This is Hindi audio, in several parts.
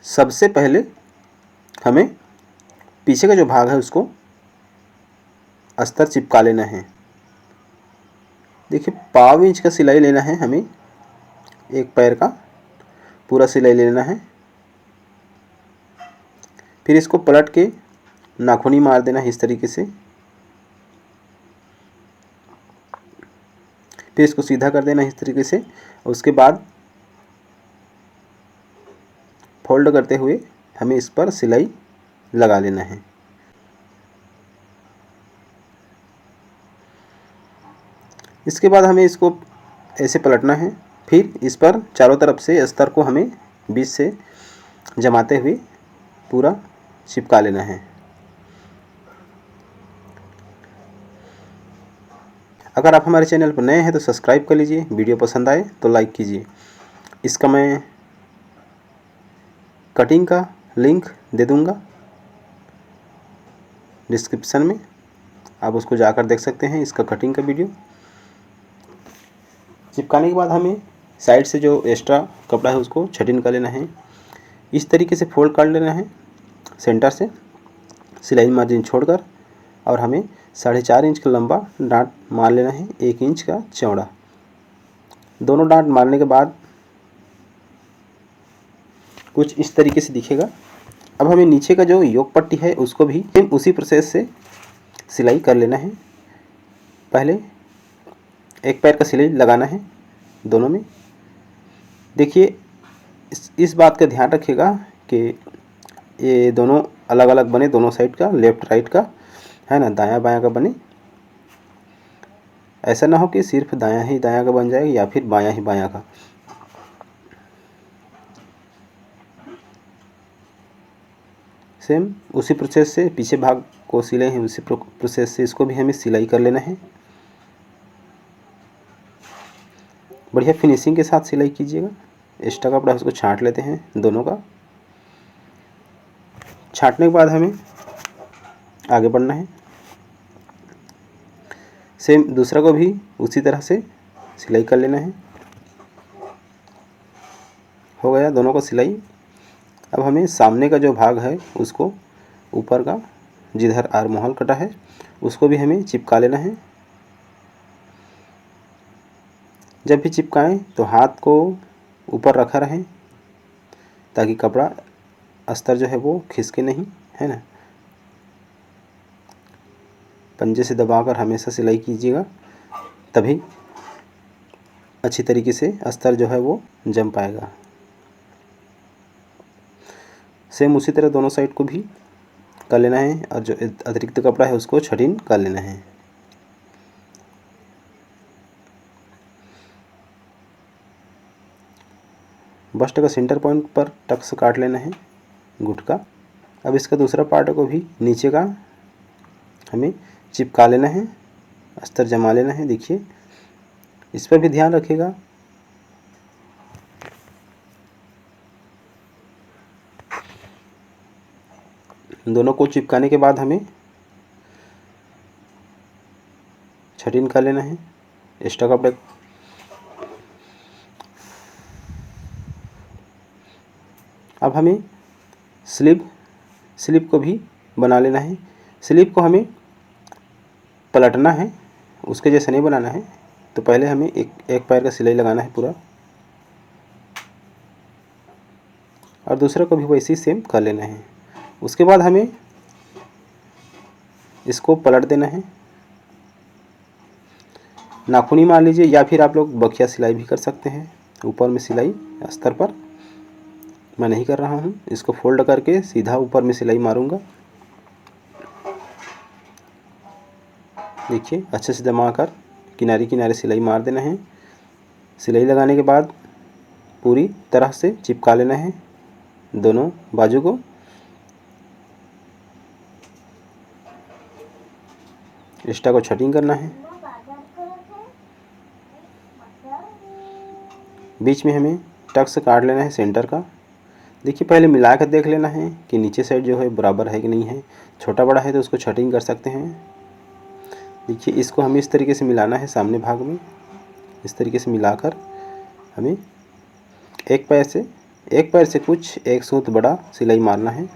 सबसे पहले हमें पीछे का जो भाग है उसको अस्तर चिपका लेना है। देखिए 1/4 इंच का सिलाई लेना है हमें, एक पैर का पूरा सिलाई लेना है। फिर इसको पलट के नाखूनी मार देना है इस तरीके से। फिर इसको सीधा कर देना इस तरीके से। उसके बाद फोल्ड करते हुए हमें इस पर सिलाई लगा लेना है। इसके बाद हमें इसको ऐसे पलटना है। फिर इस पर चारों तरफ से अस्तर को हमें बीच से जमाते हुए पूरा चिपका लेना है। अगर आप हमारे चैनल पर नए हैं तो सब्सक्राइब कर लीजिए, वीडियो पसंद आए तो लाइक कीजिए। इसका मैं कटिंग का लिंक दे दूंगा डिस्क्रिप्शन में, आप उसको जाकर देख सकते हैं इसका कटिंग का वीडियो। चिपकाने के बाद हमें साइड से जो एक्स्ट्रा कपड़ा है उसको छटिन कर लेना है। इस तरीके से फोल्ड कर लेना है सेंटर से सिलाई मार्जिन छोड़कर, और हमें 4.5 इंच का लंबा डांट मार लेना है, 1 इंच का चौड़ा। दोनों डांट मारने के बाद कुछ इस तरीके से दिखेगा। अब हमें नीचे का जो योक पट्टी है उसको भी उसी प्रोसेस से सिलाई कर लेना है। पहले एक पैर का सिलाई लगाना है दोनों में। देखिए इस बात का ध्यान रखिएगा कि ये दोनों अलग अलग बने, दोनों साइड का, लेफ्ट राइट का है ना, दायां बायां का बने। ऐसा ना हो कि सिर्फ दायां ही दायां का बन जाए या फिर बायां ही बायां का। सेम उसी प्रोसेस से पीछे भाग को सिले हैं, उसी प्रोसेस से इसको भी हमें सिलाई कर लेना है। बढ़िया फिनिशिंग के साथ सिलाई कीजिएगा। एक्स्ट्रा कपड़ा उसको छांट लेते हैं दोनों का। छांटने के बाद हमें आगे बढ़ना है। सेम दूसरा को भी उसी तरह से सिलाई कर लेना है। हो गया दोनों को सिलाई। अब हमें सामने का जो भाग है उसको, ऊपर का जिधर आर्म होल कटा है उसको भी हमें चिपका लेना है। जब भी चिपकाएं तो हाथ को ऊपर रखा रहें ताकि कपड़ा अस्तर जो है वो खिसके नहीं, है ना। पंजे से दबाकर हमेशा सिलाई कीजिएगा, तभी अच्छी तरीके से अस्तर जो है वो जम पाएगा। सेम उसी तरह दोनों साइड को भी कर लेना है, और जो अतिरिक्त कपड़ा है उसको छटिन कर लेना है। बस्ट का सेंटर पॉइंट पर टक्स काट लेना है गुट का। अब इसका दूसरा पार्ट को भी नीचे का हमें चिपका लेना है, अस्तर जमा लेना है। देखिए इस पर भी ध्यान रखिएगा। दोनों को चिपकाने के बाद हमें छटिन कर लेना है एक्स्ट्रा कपड़े। अब हमें स्लीव को भी बना लेना है। स्लीव को हमें पलटना है, उसके जैसा नहीं बनाना है। तो पहले हमें एक पैर का सिलाई लगाना है पूरा, और दूसरा को भी वैसे ही सेम कर लेना है। उसके बाद हमें इसको पलट देना है। नाखूनी मार लीजिए, या फिर आप लोग बखिया सिलाई भी कर सकते हैं। ऊपर में सिलाई अस्तर पर मैं नहीं कर रहा हूँ, इसको फोल्ड करके सीधा ऊपर में सिलाई मारूंगा। देखिए अच्छे से जमाकर किनारे किनारे सिलाई मार देना है। सिलाई लगाने के बाद पूरी तरह से चिपका लेना है दोनों बाजू को। एक्स्ट्रा को छटिंग करना है। बीच में हमें टक्स काट लेना है सेंटर का। देखिए पहले मिला कर देख लेना है कि नीचे साइड जो है बराबर है कि नहीं है। छोटा बड़ा है तो उसको छटिंग कर सकते हैं। देखिए इसको हमें इस तरीके से मिलाना है सामने भाग में। इस तरीके से मिलाकर हमें एक पैर से एक पैर से कुछ एक सूत बड़ा सिलाई मारना है।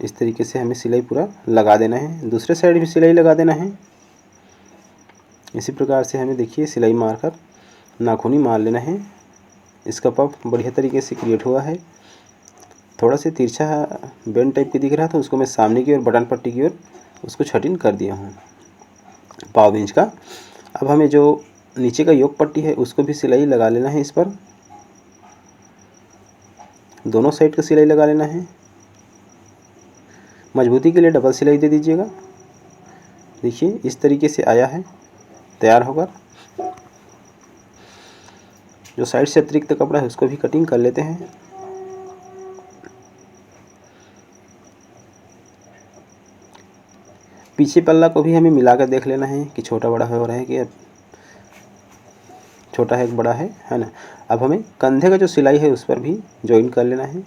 इस तरीके से हमें सिलाई पूरा लगा देना है। दूसरे साइड भी सिलाई लगा देना है। इसी प्रकार से हमें देखिए सिलाई मारकर नाखूनी मार लेना है। इसका पफ बढ़िया तरीके से क्रिएट हुआ है। थोड़ा सा तिरछा बेंड टाइप की दिख रहा था, उसको मैं सामने की ओर बटन पट्टी की ओर उसको छटिन कर दिया हूँ पाव इंच का। अब हमें जो नीचे का योक पट्टी है उसको भी सिलाई लगा लेना है। इस पर दोनों साइड का सिलाई लगा लेना है। मजबूती के लिए डबल सिलाई दे दीजिएगा। देखिए इस तरीके से आया है तैयार होकर। जो साइड से अतिरिक्त कपड़ा है उसको भी कटिंग कर लेते हैं। पीछे पल्ला को भी हमें मिलाकर देख लेना है कि छोटा बड़ा हो रहा है कि छोटा है कि बड़ा है ना। अब हमें कंधे का जो सिलाई है उस पर भी जॉइन कर लेना है।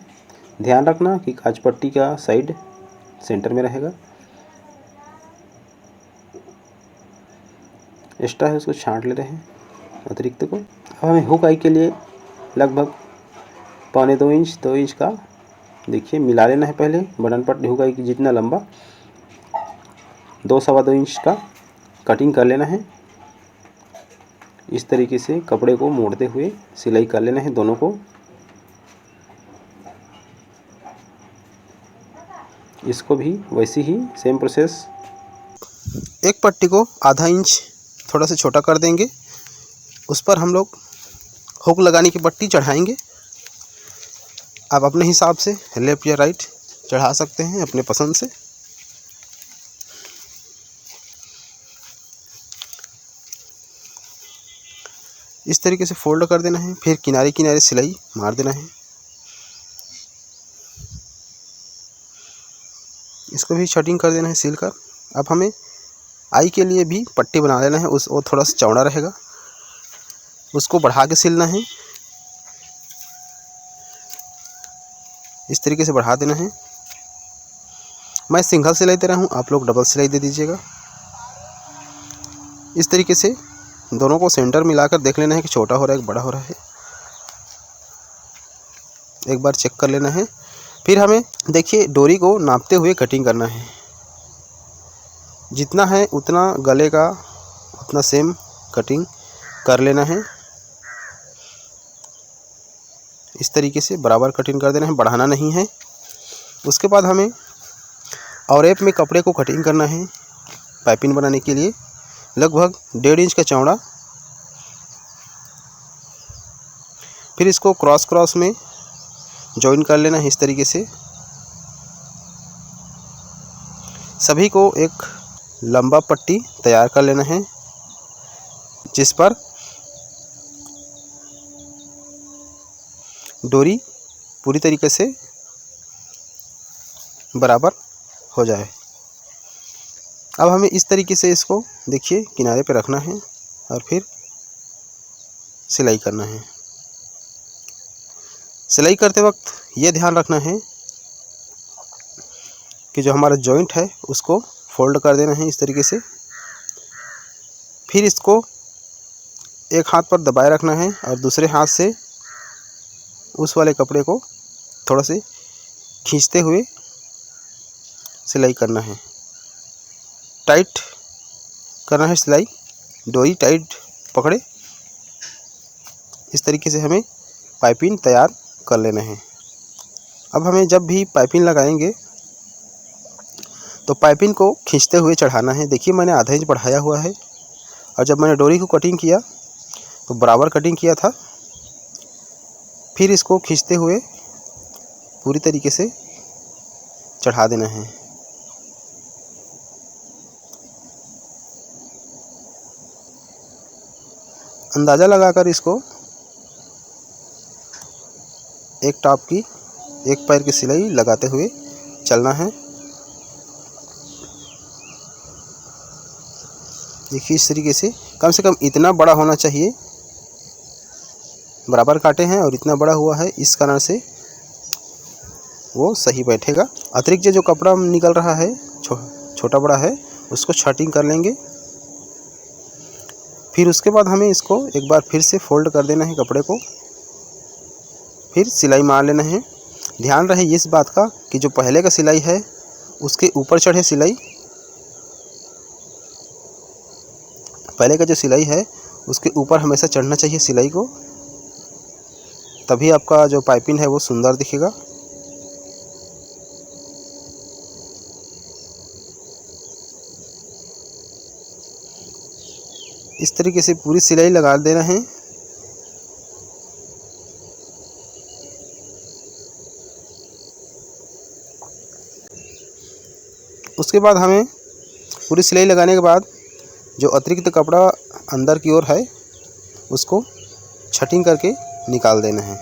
ध्यान रखना कि काज पट्टी का साइड सेंटर में रहेगा। एक्स्ट्रा है उसको छांट ले रहे हैं अतिरिक्त को। अब हमें हुक आई के लिए लगभग 2.25 इंच का देखिए मिला लेना है। पहले बटन पट्टी हुक आई की जितना लंबा 2-2.25 इंच का कटिंग कर लेना है। इस तरीके से कपड़े को मोड़ते हुए सिलाई कर लेना है दोनों को। इसको भी वैसी ही सेम प्रोसेस। एक पट्टी को आधा इंच थोड़ा सा छोटा कर देंगे। उस पर हम लोग हुक लगाने की पट्टी चढ़ाएंगे। आप अपने हिसाब से लेफ्ट या राइट चढ़ा सकते हैं अपने पसंद से। इस तरीके से फोल्ड कर देना है। फिर किनारे किनारे सिलाई मार देना है। इसको भी कटिंग कर देना है सील कर। अब हमें आई के लिए भी पट्टी बना लेना है। वो थोड़ा सा चौड़ा रहेगा, उसको बढ़ा के सिलना है। इस तरीके से बढ़ा देना है। मैं सिंगल सिलाई दे रहा हूँ, आप लोग डबल सिलाई दे दीजिएगा। इस तरीके से दोनों को सेंटर मिलाकर देख लेना है कि छोटा हो रहा है कि बड़ा हो रहा है। एक बार चेक कर लेना है। फिर हमें देखिए डोरी को नापते हुए कटिंग करना है। जितना है उतना गले का उतना सेम कटिंग कर लेना है। इस तरीके से बराबर कटिंग कर देना है, बढ़ाना नहीं है। उसके बाद हमें और एक में कपड़े को कटिंग करना है पाइपिंग बनाने के लिए। लगभग 1.5 इंच का चौड़ा। फिर इसको क्रॉस में जॉइन कर लेना है इस तरीके से। सभी को एक लंबा पट्टी तैयार कर लेना है जिस पर डोरी पूरी तरीके से बराबर हो जाए। अब हमें इस तरीके से इसको देखिए किनारे पे रखना है और फिर सिलाई करना है। सिलाई करते वक्त ये ध्यान रखना है कि जो हमारा जॉइंट है उसको फोल्ड कर देना है इस तरीके से। फिर इसको एक हाथ पर दबाए रखना है और दूसरे हाथ से उस वाले कपड़े को थोड़ा से खींचते हुए सिलाई करना है। टाइट करना है सिलाई, डोरी टाइट पकड़े। इस तरीके से हमें पाइपिंग तैयार कर लेना है। अब हमें जब भी पाइपिंग लगाएंगे तो पाइपिंग को खींचते हुए चढ़ाना है। देखिए मैंने आधा इंच बढ़ाया हुआ है और जब मैंने डोरी को कटिंग किया तो बराबर कटिंग किया था। फिर इसको खींचते हुए पूरी तरीके से चढ़ा देना है। अंदाज़ा लगाकर इसको एक टॉप की एक पैर की सिलाई लगाते हुए चलना है। देखिए इस तरीके से कम इतना बड़ा होना चाहिए। बराबर काटे हैं और इतना बड़ा हुआ है, इस कारण से वो सही बैठेगा। अतिरिक्त जो कपड़ा निकल रहा है छोटा बड़ा है उसको छटिंग कर लेंगे। फिर उसके बाद हमें इसको एक बार फिर से फोल्ड कर देना है कपड़े को। फिर सिलाई मार लेना है। ध्यान रहे इस बात का कि जो पहले का सिलाई है उसके ऊपर चढ़े सिलाई, पहले का जो सिलाई है उसके ऊपर हमेशा चढ़ना चाहिए सिलाई को, तभी आपका जो पाइपिंग है वो सुंदर दिखेगा। इस तरीके से पूरी सिलाई लगा देना है। उसके बाद हमें पूरी सिलाई लगाने के बाद जो अतिरिक्त कपड़ा अंदर की ओर है उसको छटिंग करके निकाल देना है।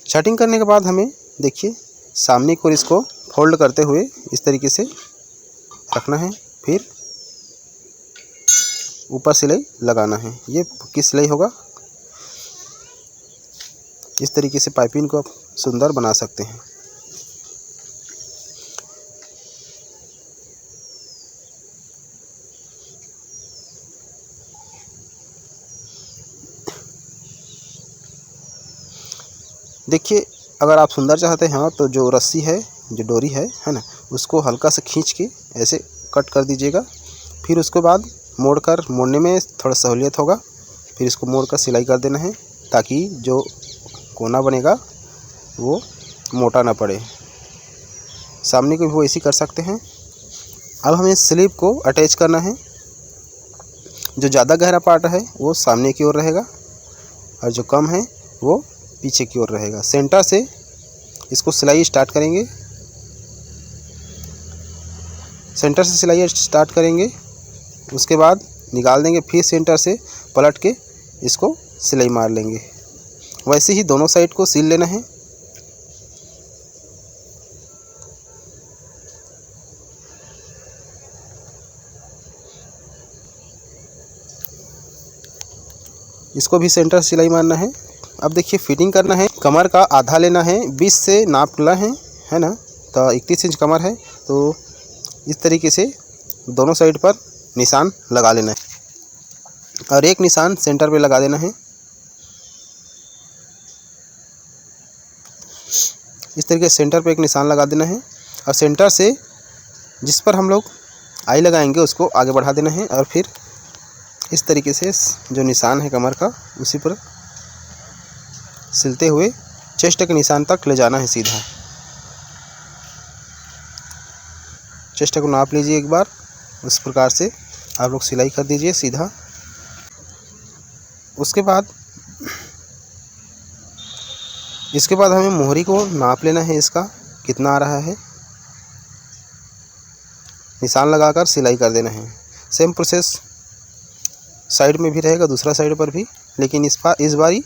छटिंग करने के बाद हमें देखिए सामने की ओर इसको फोल्ड करते हुए इस तरीके से रखना है, फिर ऊपर सिलाई लगाना है। ये पक्की सिलाई होगा। इस तरीके से पाइपिंग को आप सुंदर बना सकते हैं। देखिए अगर आप सुंदर चाहते हैं तो जो रस्सी है, जो डोरी है ना, उसको हल्का से खींच के ऐसे कट कर दीजिएगा। फिर उसके बाद मोड़ने में थोड़ा सहूलियत होगा। फिर इसको मोड़ कर सिलाई कर देना है ताकि जो कोना बनेगा वो मोटा ना पड़े। सामने को भी वो ऐसे कर सकते हैं। अब हमें स्लीव को अटैच करना है। जो ज़्यादा गहरा पार्ट है वो सामने की ओर रहेगा और जो कम है वो पीछे की ओर रहेगा। सेंटर से इसको सिलाई स्टार्ट करेंगे, सेंटर से सिलाई स्टार्ट करेंगे। उसके बाद निकाल देंगे, फिर सेंटर से पलट के इसको सिलाई मार लेंगे। वैसे ही दोनों साइड को सिल लेना है। इसको भी सेंटर से सिलाई मारना है। अब देखिए फिटिंग करना है। कमर का आधा लेना है, 20 से नाप ला है ना, तो 31 इंच कमर है। तो इस तरीके से दोनों साइड पर निशान लगा लेना है और एक निशान सेंटर पे लगा देना है। इस तरीके से सेंटर पे एक निशान लगा देना है और सेंटर से जिस पर हम लोग आई लगाएंगे उसको आगे बढ़ा देना है और फिर इस तरीके से जो निशान है कमर का उसी पर सिलते हुए चेस्ट के निशान तक ले जाना है सीधा। चेस्ट को नाप लीजिए एक बार, उस प्रकार से आप लोग सिलाई कर दीजिए सीधा। इसके बाद हमें मोहरी को नाप लेना है, इसका कितना आ रहा है, निशान लगाकर सिलाई कर देना है। सेम प्रोसेस साइड में भी रहेगा, दूसरा साइड पर भी, लेकिन इस बारी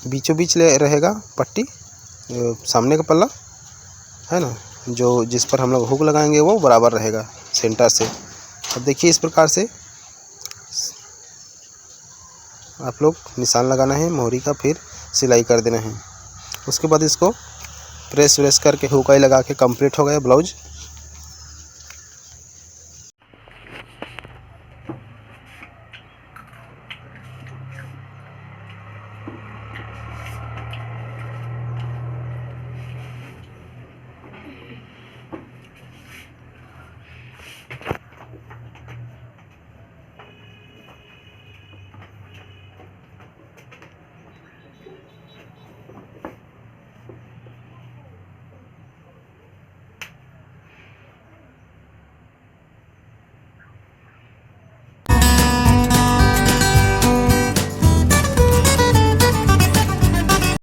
बीचों बीच ले रहेगा पट्टी, सामने का पल्ला है ना, जो जिस पर हम लोग हुक लगाएंगे वो बराबर रहेगा सेंटर से। अब देखिए इस प्रकार से आप लोग निशान लगाना है मोहरी का, फिर सिलाई कर देना है। उसके बाद इसको प्रेस व्रेस करके हुक आई लगा के कंप्लीट हो गया ब्लाउज।